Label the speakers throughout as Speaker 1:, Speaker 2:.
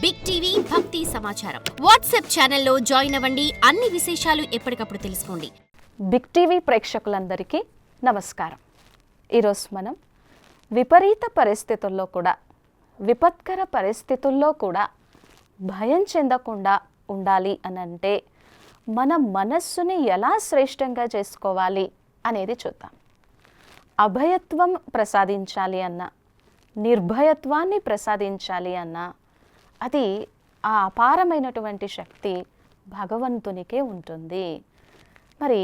Speaker 1: Big TV భక్తి సమాచారం WhatsApp ఛానల్లో జాయిన్ అవ్వండి. అన్ని విశేషాలు ఎప్పటికప్పుడు తెలుసుకోండి.
Speaker 2: బిగ్ టీవీ ప్రేక్షకులందరికీ నమస్కారం. ఈరోజు మనం విపరీత పరిస్థితుల్లో కూడా, విపత్కర పరిస్థితుల్లో కూడా భయం చెందకుండా ఉండాలి అని అంటే మన మనస్సుని ఎలా శ్రేష్టంగా చేసుకోవాలి అనేది చూద్దాం. అభయత్వం ప్రసాదించాలి అన్నా, నిర్భయత్వాన్ని ప్రసాదించాలి అన్నా అది ఆ అపారమైనటువంటి శక్తి భగవంతునికే ఉంటుంది. మరి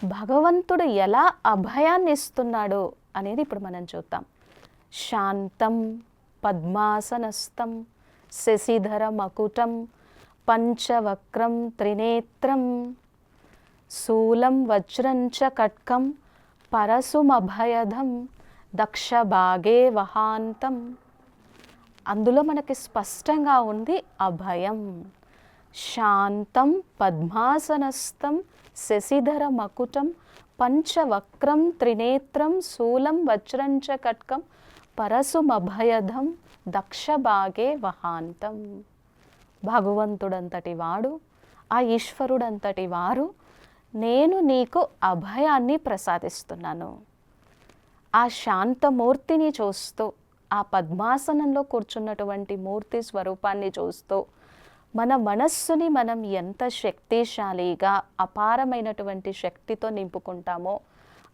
Speaker 2: భగవంతుడు ఎలా అభయాన్ని ఇస్తున్నాడో అనేది ఇప్పుడు మనం చూద్దాం. శాంతం పద్మాసనస్థం శశిధర మకుటం పంచవక్రం త్రినేత్రం శూలం వజ్రం చ ఖడ్గం పరశుమభయదం దక్షభాగే వహాంతం. అందులో మనకి స్పష్టంగా ఉంది అభయం. శాంతం పద్మాసనస్థం శశిధర మకుటం పంచవక్రం త్రినేత్రం శూలం వజ్రం చ ఖడ్గం పరశుమభయదం దక్షభాగే వహాంతం. భగవంతుడంతటి వాడు, ఆ ఈశ్వరుడంతటి వారు, నేను నీకు అభయాన్ని ప్రసాదిస్తున్నాను. ఆ శాంతమూర్తిని చూస్తూ, ఆ పద్మాసనంలో కూర్చున్నటువంటి మూర్తి స్వరూపాన్ని చూస్తూ మన మనస్సుని మనం ఎంత శక్తిశాలిగా, అపారమైనటువంటి శక్తితో నింపుకుంటామో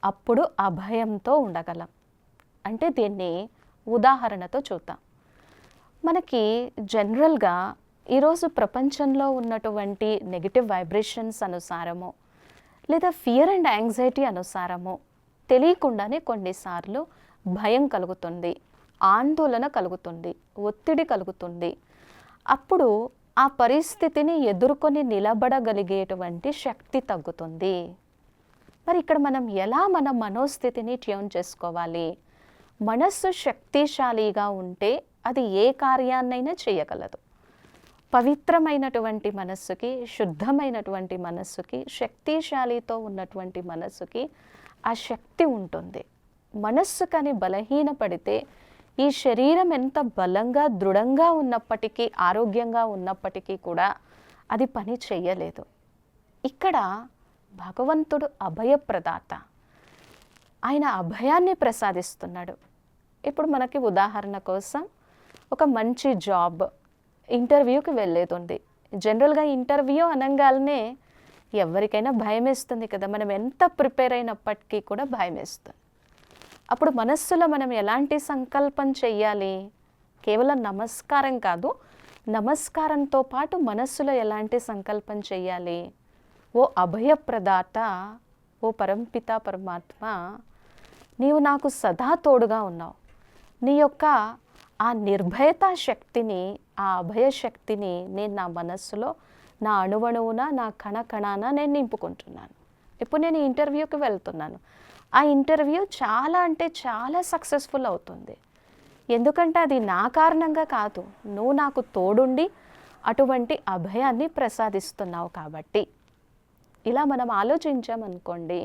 Speaker 2: అప్పుడు అభయంతో ఉండగలం. అంటే దీన్ని ఉదాహరణతో చూద్దాం. మనకి జనరల్గా ఈరోజు ప్రపంచంలో ఉన్నటువంటి నెగిటివ్ వైబ్రేషన్స్ అనుసారము లేదా ఫియర్ అండ్ యాంగ్జైటీ అనుసారము తెలియకుండానే కొన్నిసార్లు భయం కలుగుతుంది, ఆందోళన కలుగుతుంది, ఒత్తిడి కలుగుతుంది. అప్పుడు ఆ పరిస్థితిని ఎదుర్కొని నిలబడగలిగేటువంటి శక్తి తగ్గుతుంది. మరి ఇక్కడ మనం ఎలా మన మనోస్థితిని ట్యూన్ చేసుకోవాలి? మనస్సు శక్తిశాలిగా ఉంటే అది ఏ కార్యాన్నైనా చేయగలదు. పవిత్రమైనటువంటి మనస్సుకి, శుద్ధమైనటువంటి మనస్సుకి, శక్తిశాలితో ఉన్నటువంటి మనస్సుకి ఆ శక్తి ఉంటుంది. మనస్సు కానీ బలహీనపడితే ఈ శరీరం ఎంత బలంగా, దృఢంగా ఉన్నప్పటికీ, ఆరోగ్యంగా ఉన్నప్పటికీ కూడా అది పని చెయ్యలేదు. ఇక్కడ భగవంతుడు అభయప్రదాత, ఆయన అభయాన్ని ప్రసాదిస్తున్నాడు. ఇప్పుడు మనకి ఉదాహరణ కోసం ఒక మంచి జాబ్ ఇంటర్వ్యూకి వెళ్ళేది ఉంది. జనరల్గా ఇంటర్వ్యూ అనగానే ఎవరికైనా భయం వేస్తుంది కదా, మనం ఎంత ప్రిపేర్ అయినప్పటికీ కూడా భయం వేస్తుంది. అప్పుడు మనస్సులో మనం ఎలాంటి సంకల్పం చెయ్యాలి? కేవలం నమస్కారం కాదు, నమస్కారంతో పాటు మనస్సులో ఎలాంటి సంకల్పం చెయ్యాలి? ఓ అభయప్రదాత, ఓ పరంపిత పరమాత్మ, నీవు నాకు సదా తోడుగా ఉన్నావు. నీ యొక్క ఆ నిర్భయతా శక్తిని, ఆ అభయ శక్తిని నేను నా మనస్సులో, నా అణువణువున, నా కణకణాన నేను నింపుకుంటున్నాను. ఇప్పుడు నేను ఇంటర్వ్యూకి వెళ్తున్నాను. ఆ ఇంటర్వ్యూ చాలా అంటే చాలా సక్సెస్ఫుల్ అవుతుంది. ఎందుకంటే అది నా కారణంగా కాదు, నువ్వు నాకు తోడుండి అటువంటి అభయాన్ని ప్రసాదిస్తున్నావు కాబట్టి. ఇలా మనం ఆలోచించామనుకోండి,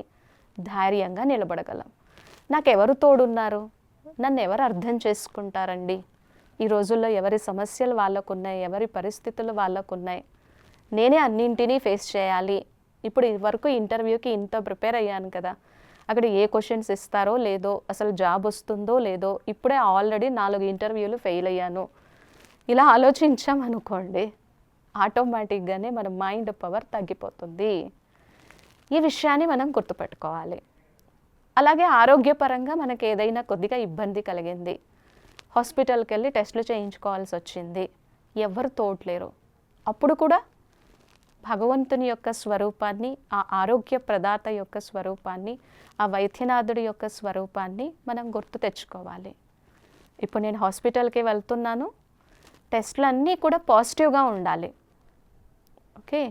Speaker 2: ధైర్యంగా నిలబడగలం. నాకెవరు తోడున్నారు? నన్ను ఎవరు అర్థం చేసుకుంటారండి? ఈ రోజుల్లో ఎవరి సమస్యలు వాళ్ళకున్నాయి, ఎవరి పరిస్థితులు వాళ్ళకున్నాయి. నేనే అన్నింటినీ ఫేస్ చేయాలి. ఇప్పుడు ఇదివరకు ఇంటర్వ్యూకి ఇంత ప్రిపేర్ అయ్యాను కదా, అక్కడ ఏ క్వశ్చన్స్ ఇస్తారో లేదో, అసలు జాబ్ వస్తుందో లేదో, ఇప్పుడే ఆల్రెడీ 4 ఇంటర్వ్యూలు ఫెయిల్ అయ్యాను. ఇలా ఆలోచించామనుకోండి, ఆటోమేటిక్గానే మన మైండ్ పవర్ తగ్గిపోతుంది. ఈ విషయాన్ని మనం గుర్తుపెట్టుకోవాలి. అలాగే ఆరోగ్యపరంగా మనకు ఏదైనా కొద్దిగా ఇబ్బంది కలిగింది, హాస్పిటల్కి వెళ్ళి టెస్టులు చేయించుకోవాల్సి వచ్చింది, ఎవరు తోడలేరు. అప్పుడు కూడా భగవంతుని యొక్క స్వరూపాన్ని, ఆ ఆరోగ్య ప్రదాత యొక్క స్వరూపాన్ని, ఆ వైద్యనాథుడి యొక్క స్వరూపాన్ని మనం గుర్తు తెచ్చుకోవాలి. ఇప్పుడు నేను హాస్పిటల్కి వెళ్తున్నాను, టెస్టులు అన్నీ కూడా పాజిటివ్గా ఉండాలి. ఓకే,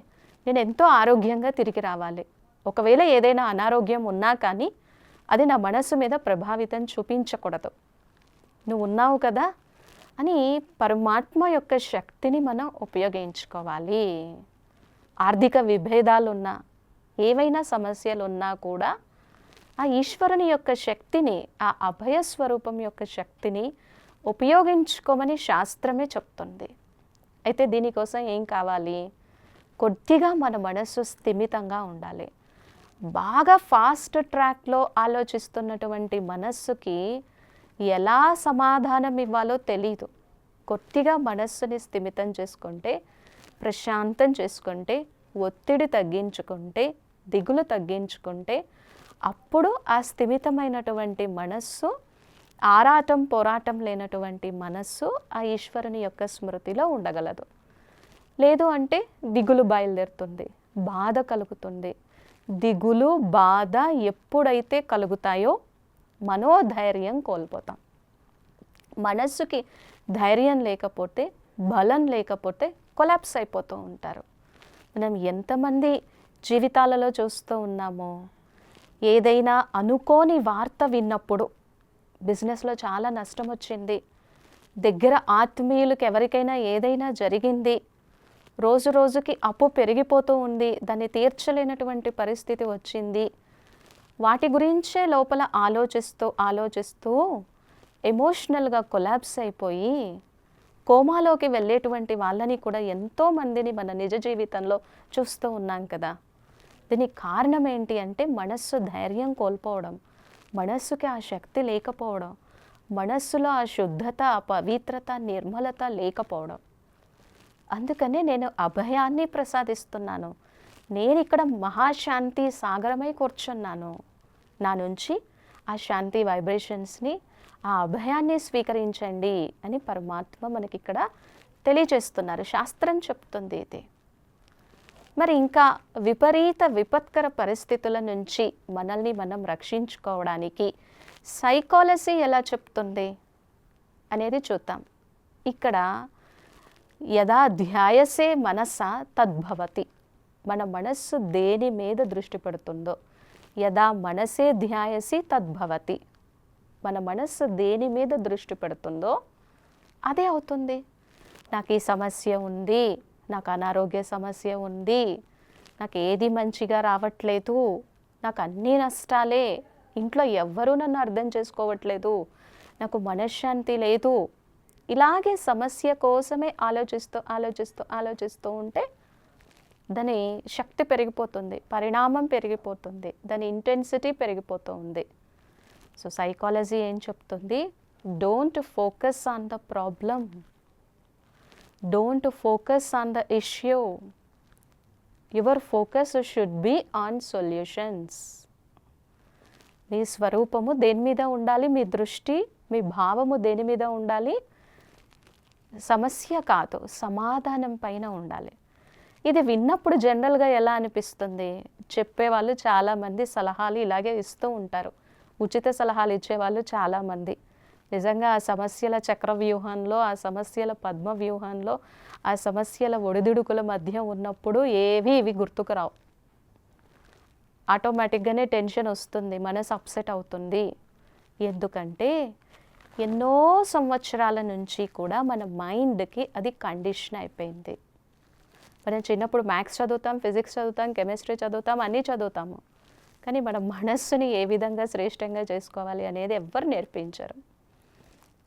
Speaker 2: నేను ఎంతో ఆరోగ్యంగా తిరిగి రావాలి. ఒకవేళ ఏదైనా అనారోగ్యం ఉన్నా కానీ అది నా మనసు మీద ప్రభావితం చూపించకూడదు. నువ్వు ఉన్నావు కదా అని పరమాత్మ యొక్క శక్తిని మనం ఉపయోగించుకోవాలి. ఆర్థిక విభేదాలున్నా, ఏవైనా సమస్యలున్నా కూడా ఆ ఈశ్వరుని యొక్క శక్తిని, ఆ అభయ స్వరూపం యొక్క శక్తిని ఉపయోగించుకోమని శాస్త్రమే చెప్తుంది. అయితే దీనికోసం ఏం కావాలి? కొద్దిగా మన మనస్సు స్థిమితంగా ఉండాలి. బాగా ఫాస్ట్ ట్రాక్లో ఆలోచిస్తున్నటువంటి మనస్సుకి ఎలా సమాధానం ఇవ్వాలో తెలీదు. కొద్దిగా మనస్సుని స్థిమితం చేసుకుంటే, ప్రశాంతం చేసుకుంటే, ఒత్తిడి తగ్గించుకుంటే, దిగులు తగ్గించుకుంటే, అప్పుడు ఆ స్థిమితమైనటువంటి మనస్సు, ఆరాటం పోరాటం లేనటువంటి మనస్సు ఆ ఈశ్వరుని యొక్క స్మృతిలో ఉండగలదు. లేదు అంటే దిగులు బయలుదేరుతుంది, బాధ కలుగుతుంది. దిగులు బాధ ఎప్పుడైతే కలుగుతాయో మనోధైర్యం కోల్పోతాం. మనస్సుకి ధైర్యం లేకపోతే, బలం లేకపోతే కొలాప్స్ అయిపోతూ ఉంటారు. మనం ఎంతమంది జీవితాలలో చూస్తూ ఉన్నామో, ఏదైనా అనుకోని వార్త విన్నప్పుడు, బిజినెస్లో చాలా నష్టం వచ్చింది, దగ్గర ఆత్మీయులకు ఎవరికైనా ఏదైనా జరిగింది, రోజు రోజుకి అప్పు పెరిగిపోతూ ఉంది, దాన్ని తీర్చలేనటువంటి పరిస్థితి వచ్చింది, వాటి గురించే లోపల ఆలోచిస్తూ ఎమోషనల్గా కొలాప్స్ అయిపోయి కోమాలోకి వెళ్ళేటువంటి వాళ్ళని కూడా ఎంతోమందిని మన నిజ జీవితంలో చూస్తూ ఉన్నాం కదా. దీనికి కారణం ఏంటి అంటే మనస్సు ధైర్యం కోల్పోవడం, మనస్సుకి ఆ శక్తి లేకపోవడం, మనస్సులో ఆ శుద్ధత, ఆ పవిత్రత, నిర్మలత లేకపోవడం. అందుకనే నేను అభయాన్ని ప్రసాదిస్తున్నాను. నేను ఇక్కడ మహాశాంతి సాగరమై కూర్చున్నాను. నా నుంచి ఆ శాంతి వైబ్రేషన్స్ని, ఆ అభయాన్ని స్వీకరించండి అని పరమాత్మ మనకి ఇక్కడ తెలియజేస్తున్నారు. శాస్త్రం చెప్తుంది ఇది. మరి ఇంకా విపరీత విపత్కర పరిస్థితుల నుంచి మనల్ని మనం రక్షించుకోవడానికి సైకాలజీ ఎలా చెప్తుంది అనేది చూద్దాం. ఇక్కడ యదా ధ్యాయసే మనస తద్భవతి. మన మనస్సు దేని మీద దృష్టి పెడుతుందో, యదా మనసే ధ్యాయసి తద్భవతి. మన మనస్సు దేని మీద దృష్టి పెడుతుందో అదే అవుతుంది. నాకు ఈ సమస్య ఉంది, నాకు అనారోగ్య సమస్య ఉంది, నాకు ఏది మంచిగా రావట్లేదు, నాకు అన్నీ నష్టాలే, ఇంట్లో ఎవ్వరూ నన్ను అర్థం చేసుకోవట్లేదు, నాకు మనశ్శాంతి లేదు, ఇలాగే సమస్య కోసమే ఆలోచిస్తూ ఉంటే దాని శక్తి పెరిగిపోతుంది, పరిణామం పెరిగిపోతుంది, దాని ఇంటెన్సిటీ పెరిగిపోతూ ఉంది. సో సైకాలజీ ఏం చెప్తుంది? Don't focus on the problem, don't focus on the issue, your focus should be on solutions. మీ స్వరూపము దేని మీద ఉండాలి? మీ దృష్టి, మీ భావము దేని మీద ఉండాలి? సమస్య కాదు, సమాధానం పైన ఉండాలి. ఇది విన్నప్పుడు జనరల్గా ఎలా అనిపిస్తుంది? చెప్పేవాళ్ళు చాలామంది సలహాలు ఇలాగే ఇస్తూ ఉంటారు, ఉచిత సలహాలు ఇచ్చేవాళ్ళు చాలామంది. నిజంగా ఆ సమస్యల చక్రవ్యూహంలో, ఆ సమస్యల పద్మ వ్యూహంలో, ఆ సమస్యల ఒడిదుడుకుల మధ్య ఉన్నప్పుడు ఇవి గుర్తుకు రావు. ఆటోమేటిక్గానే టెన్షన్ వస్తుంది, మనసు అప్సెట్ అవుతుంది. ఎందుకంటే ఎన్నో సంవత్సరాల నుంచి కూడా మన మైండ్కి అది కండిషన్ అయిపోయింది. మనం చిన్నప్పుడు మ్యాథ్స్ చదువుతాం, ఫిజిక్స్ చదువుతాం, కెమిస్ట్రీ చదువుతాం, అన్నీ చదువుతాము. కానీ మన మనస్సుని ఏ విధంగా శ్రేష్టంగా చేసుకోవాలి అనేది ఎవ్వరు నేర్పించరు.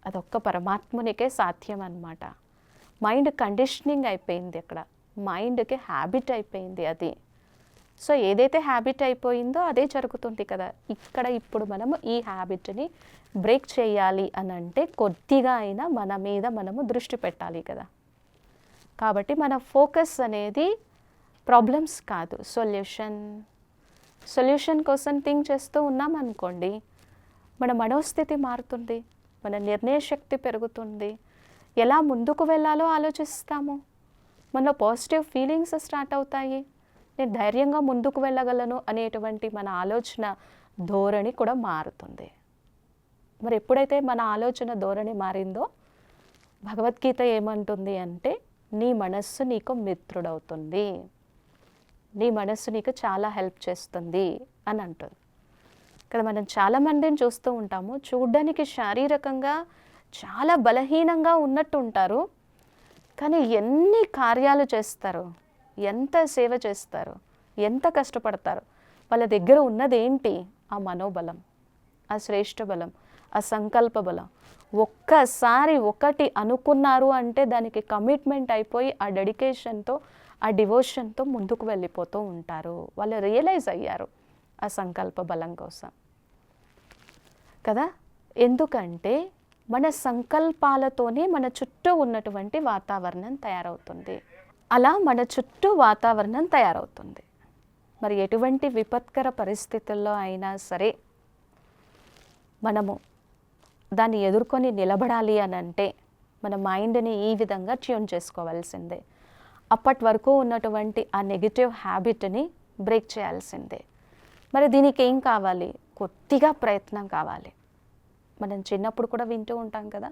Speaker 2: అదొక్క పరమాత్మునికే సాధ్యం అన్నమాట. మైండ్ కండిషనింగ్ అయిపోయింది అక్కడ, మైండ్కి హ్యాబిట్ అయిపోయింది అది. సో ఏదైతే హ్యాబిట్ అయిపోయిందో అదే జరుగుతుంది కదా. ఇక్కడ ఇప్పుడు మనము ఈ హ్యాబిట్ని బ్రేక్ చేయాలి అని అంటే కొద్దిగా అయినా మన మీద మనము దృష్టి పెట్టాలి కదా. కాబట్టి మన ఫోకస్ అనేది ప్రాబ్లమ్స్ కాదు, సొల్యూషన్ కోసం థింక్ చేస్తూ ఉన్నాం అనుకోండి, మన మనోస్థితి మారుతుంది, మన నిర్ణయ శక్తి పెరుగుతుంది, ఎలా ముందుకు వెళ్ళాలో ఆలోచిస్తాము, మనలో పాజిటివ్ ఫీలింగ్స్ స్టార్ట్ అవుతాయి, నేను ధైర్యంగా ముందుకు వెళ్ళగలను అనేటువంటి మన ఆలోచన ధోరణి కూడా మారుతుంది. మరి ఎప్పుడైతే మన ఆలోచన ధోరణి మారిందో, భగవద్గీత ఏమంటుంది అంటే నీ మనస్సు నీకు మిత్రుడవుతుంది, నీ మనస్సు నీకు చాలా హెల్ప్ చేస్తుంది అని అంటుంది. ఇక్కడ మనం చాలామందిని చూస్తూ ఉంటాము, చూడ్డానికి శారీరకంగా చాలా బలహీనంగా ఉన్నట్టు ఉంటారు, కానీ ఎన్ని కార్యాలు చేస్తారు, ఎంత సేవ చేస్తారు, ఎంత కష్టపడతారు. వాళ్ళ దగ్గర ఉన్నది ఏంటి? ఆ మనోబలం, ఆ శ్రేష్ఠ బలం, ఆ సంకల్ప బలం, ఒక్కసారి ఒకటి అనుకున్నారు అంటే దానికి కమిట్మెంట్ అయిపోయి ఆ డెడికేషన్తో ఆ డివోషన్తో ముందుకు వెళ్ళిపోతూ ఉంటారు. వాళ్ళు రియలైజ్ అయ్యారు ఆ సంకల్ప బలం కోసం కదా. ఎందుకంటే మన సంకల్పాలతోనే మన చుట్టూ ఉన్నటువంటి వాతావరణం తయారవుతుంది. అలా మన చుట్టూ వాతావరణం తయారవుతుంది. మరి ఎటువంటి విపత్కర పరిస్థితుల్లో అయినా సరే మనము దాన్ని ఎదుర్కొని నిలబడాలి అని అంటే మన మైండ్ని ఈ విధంగా ట్యూన్ చేసుకోవాల్సిందే. అప్పటి వరకు ఉన్నటువంటి ఆ నెగిటివ్ హ్యాబిట్ని బ్రేక్ చేయాల్సిందే. మరి దీనికి ఏం కావాలి? కొద్దిగా ప్రయత్నం కావాలి. మనం చిన్నప్పుడు కూడా వింటూ ఉంటాం కదా,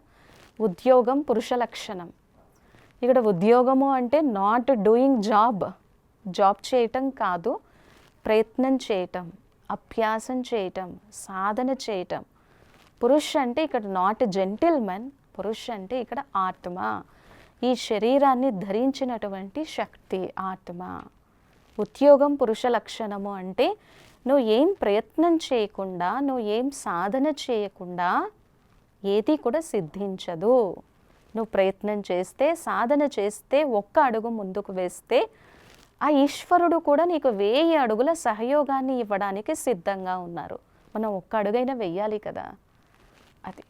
Speaker 2: ఉద్యోగం పురుష లక్షణం. ఇక్కడ ఉద్యోగము అంటే నాట్ డూయింగ్ జాబ్ చేయటం కాదు, ప్రయత్నం చేయటం, అభ్యాసం చేయటం, సాధన చేయటం. పురుష్ అంటే ఇక్కడ నాట్ జెంటిల్మెన్, పురుష్ అంటే ఇక్కడ ఆత్మ, ఈ శరీరాన్ని ధరించినటువంటి శక్తి ఆత్మ. ఉద్యోగం పురుష లక్షణము అంటే నువ్వు ఏం ప్రయత్నం చేయకుండా, నువ్వు ఏం సాధన చేయకుండా ఏది కూడా సిద్ధించదు. నువ్వు ప్రయత్నం చేస్తే, సాధన చేస్తే, ఒక్క అడుగు ముందుకు వేస్తే ఆ ఈశ్వరుడు కూడా నీకు 1000 అడుగుల సహయోగాన్ని ఇవ్వడానికి సిద్ధంగా ఉన్నారు. మనం ఒక్క అడుగైనా వెయ్యాలి కదా. అది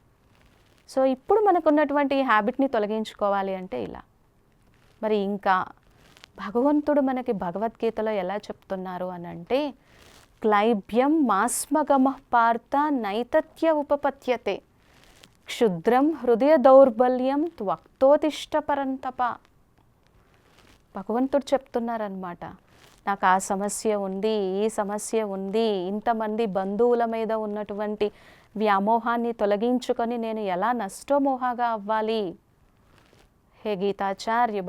Speaker 2: సో ఇప్పుడు మనకున్నటువంటి ఈ హ్యాబిట్ని తొలగించుకోవాలి అంటే ఇలా. మరి ఇంకా భగవంతుడు మనకి భగవద్గీతలో ఎలా చెప్తున్నారు అని అంటే, క్లైబ్యం మాస్మగమ పార్థ నైతత్య ఉపపత్యతే క్షుద్రం హృదయ దౌర్బల్యం త్వక్తోతిష్ట పరంతప. భగవంతుడు చెప్తున్నారనమాట, నాకు ఆ సమస్య ఉంది, ఈ సమస్య ఉంది, ఇంతమంది బంధువుల మీద ఉన్నటువంటి వ్యామోహాన్ని తొలగించుకొని నేను ఎలా నష్టమోహగా అవ్వాలి? హే గీతాచార్య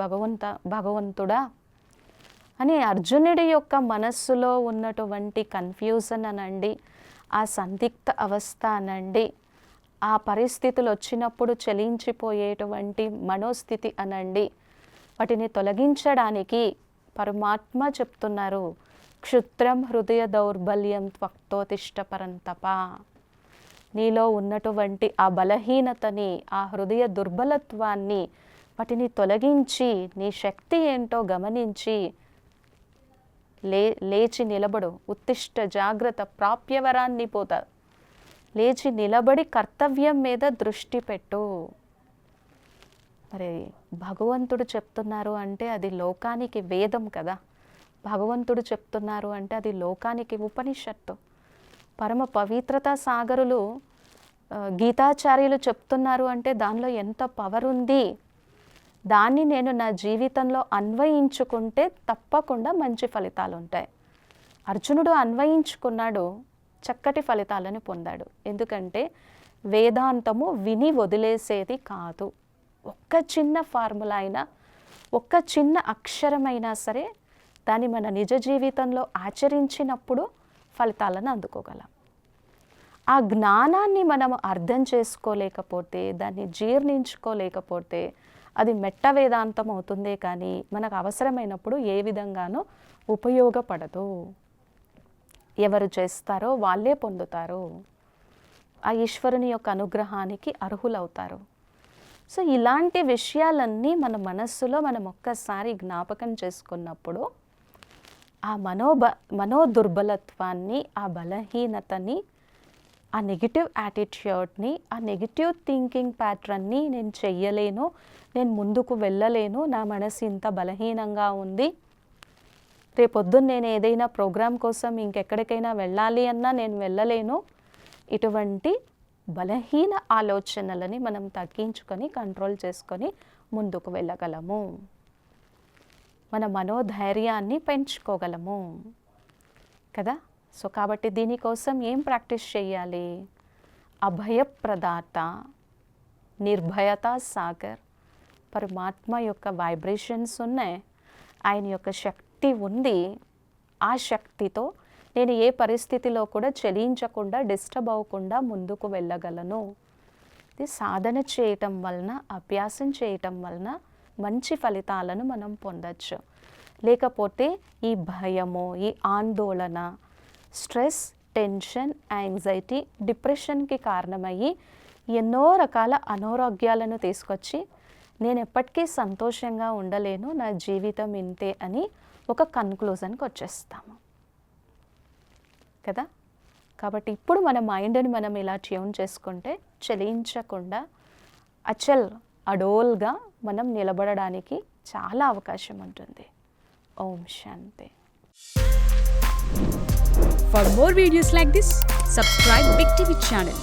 Speaker 2: భగవంతుడా అని అర్జునుడి యొక్క మనస్సులో ఉన్నటువంటి కన్ఫ్యూజన్ అనండి, ఆ సందిగ్ధ అవస్థ అనండి, ఆ పరిస్థితులు వచ్చినప్పుడు చలించిపోయేటువంటి మనోస్థితి అనండి, వాటిని తొలగించడానికి పరమాత్మ చెప్తున్నారు, క్షుద్రం హృదయ దౌర్బల్యం త్వక్తోతిష్ట పరంతప. నీలో ఉన్నటువంటి ఆ బలహీనతని, ఆ హృదయ దుర్బలత్వాన్ని, వాటిని తొలగించి నీ శక్తి ఏంటో గమనించి లేచి నిలబడు. ఉత్తిష్ట జాగ్రత్త ప్రాప్యవరాన్ని పోతా. లేచి నిలబడి కర్తవ్యం మీద దృష్టి పెట్టు. మరి భగవంతుడు చెప్తున్నారు అంటే అది లోకానికి వేదం కదా. భగవంతుడు చెప్తున్నారు అంటే అది లోకానికి ఉపనిషత్తు. పరమ పవిత్రతా సాగరులు గీతాచార్యులు చెప్తున్నారు అంటే దానిలో ఎంత పవర్ ఉంది. దాన్ని నేను నా జీవితంలో అన్వయించుకుంటే తప్పకుండా మంచి ఫలితాలు ఉంటాయి. అర్జునుడు అన్వయించుకున్నాడు, చక్కటి ఫలితాలను పొందాడు. ఎందుకంటే వేదాంతము విని వదిలేసేది కాదు. ఒక్క చిన్న ఫార్ములా అయినా, ఒక్క చిన్న అక్షరమైనా సరే దాన్ని మన నిజ జీవితంలో ఆచరించినప్పుడు ఫలితాలను అందుకోగలం. ఆ జ్ఞానాన్ని మనం అర్థం చేసుకోలేకపోతే, దాన్ని జీర్ణించుకోలేకపోతే అది మెట్ట వేదాంతం అవుతుందే కానీ మనకు అవసరమైనప్పుడు ఏ విధంగానూ ఉపయోగపడదు. ఎవరు చేస్తారో వాళ్ళే పొందుతారు, ఆ ఈశ్వరుని యొక్క అనుగ్రహానికి అర్హులవుతారు. సో ఇలాంటి విషయాలన్నీ మన మనస్సులో మనం ఒక్కసారి జ్ఞాపకం చేసుకున్నప్పుడు ఆ మనోదుర్బలత్వాన్ని, ఆ బలహీనతని, ఆ నెగిటివ్ యాటిట్యూడ్ని, ఆ నెగిటివ్ థింకింగ్ ప్యాటర్న్ని నేను చెయ్యలేను, నేను ముందుకు వెళ్ళలేను, నా మనసు ఇంత బలహీనంగా ఉంది, రేపొద్దున నేను ఏదైనా ప్రోగ్రాం కోసం ఇంకెక్కడికైనా వెళ్ళాలి అన్నా నేను వెళ్ళలేను, ఇటువంటి బలహీన ఆలోచనలని మనం తగ్గించుకొని కంట్రోల్ చేసుకొని ముందుకు వెళ్ళగలము. మన మనోధైర్యాన్ని పెంచుకోగలము కదా. సో కాబట్టి దీనికోసం ఏం ప్రాక్టీస్ చేయాలి? అభయప్రదాత, నిర్భయత సాగర్, పరమాత్మ యొక్క వైబ్రేషన్స్ ఉన్నాయి, ఆయన యొక్క శక్తి ఉంది. ఆ శక్తితో నేను ఏ పరిస్థితిలో కూడా చలించకుండా, డిస్టర్బ్ అవ్వకుండా ముందుకు వెళ్ళగలను. ఇది సాధన చేయటం వలన, అభ్యాసం చేయటం వలన మంచి ఫలితాలను మనం పొందొచ్చు. లేకపోతే ఈ భయము, ఈ ఆందోళన, స్ట్రెస్, టెన్షన్, యాంగ్జైటీ, డిప్రెషన్కి కారణమయ్యి ఎన్నో రకాల అనారోగ్యాలను తీసుకొచ్చి నేను ఎప్పటికీ సంతోషంగా ఉండలేను, నా జీవితం ఇంతే అని ఒక కన్క్లూజన్కి వచ్చేస్తాము కదా. కాబట్టి ఇప్పుడు మన మైండ్ని మనం ఇలా ట్యూన్ చేసుకుంటే చలించకుండా అడోల్గా మనం నిలబడడానికి చాలా అవకాశం ఉంటుంది. ఓం శాంతి.
Speaker 3: For more videos like this, subscribe Big TV channel.